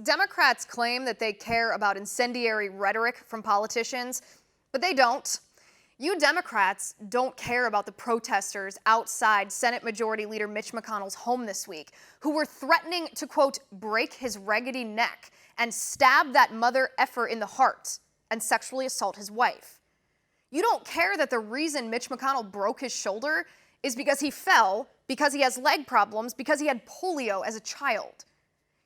Democrats claim that they care about incendiary rhetoric from politicians, but they don't. You Democrats don't care about the protesters outside Senate Majority Leader Mitch McConnell's home this week, who were threatening to, quote, break his raggedy neck and stab that mother effer in the heart and sexually assault his wife. You don't care that the reason Mitch McConnell broke his shoulder is because he fell, because he has leg problems, because he had polio as a child.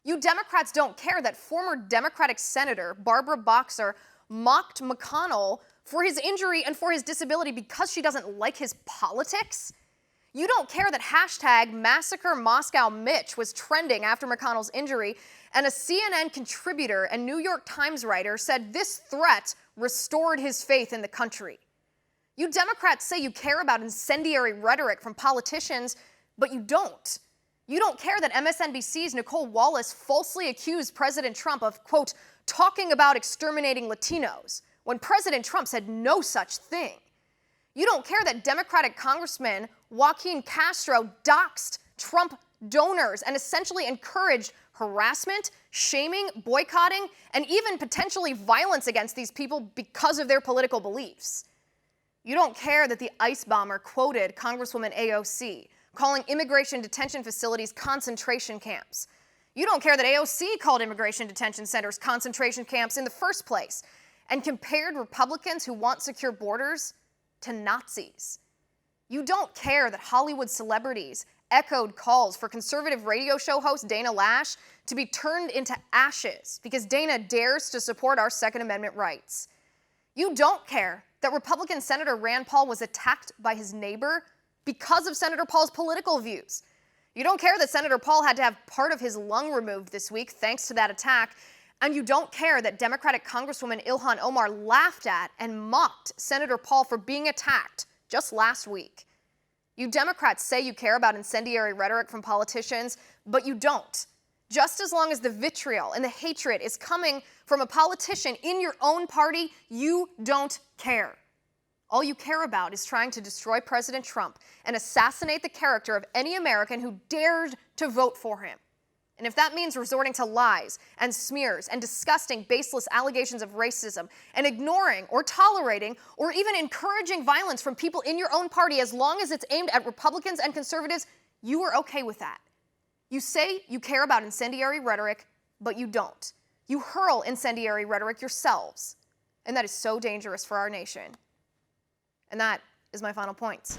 You Democrats don't care that former Democratic Senator Barbara Boxer mocked McConnell for his injury and for his disability because she doesn't like his politics. You don't care that hashtag Massacre Moscow Mitch was trending after McConnell's injury, and a CNN contributor and New York Times writer said this threat restored his faith in the country. You Democrats say you care about incendiary rhetoric from politicians, but you don't. You don't care that MSNBC's Nicole Wallace falsely accused President Trump of, quote, talking about exterminating Latinos, when President Trump said no such thing. You don't care that Democratic Congressman Joaquin Castro doxed Trump donors and essentially encouraged harassment, shaming, boycotting, and even potentially violence against these people because of their political beliefs. You don't care that the ICE bomber quoted Congresswoman AOC, calling immigration detention facilities concentration camps. You don't care that AOC called immigration detention centers concentration camps in the first place and compared Republicans who want secure borders to Nazis. You don't care that Hollywood celebrities echoed calls for conservative radio show host Dana Lash to be turned into ashes because Dana dares to support our Second Amendment rights. You don't care that Republican Senator Rand Paul was attacked by his neighbor because of Senator Paul's political views. You don't care that Senator Paul had to have part of his lung removed this week thanks to that attack. And you don't care that Democratic Congresswoman Ilhan Omar laughed at and mocked Senator Paul for being attacked just last week. You Democrats say you care about incendiary rhetoric from politicians, but you don't. Just as long as the vitriol and the hatred is coming from a politician in your own party, you don't care. All you care about is trying to destroy President Trump and assassinate the character of any American who dared to vote for him. And if that means resorting to lies and smears and disgusting, baseless allegations of racism and ignoring or tolerating or even encouraging violence from people in your own party, as long as it's aimed at Republicans and conservatives, you are okay with that. You say you care about incendiary rhetoric, but you don't. You hurl incendiary rhetoric yourselves. And that is so dangerous for our nation. And that is my final point.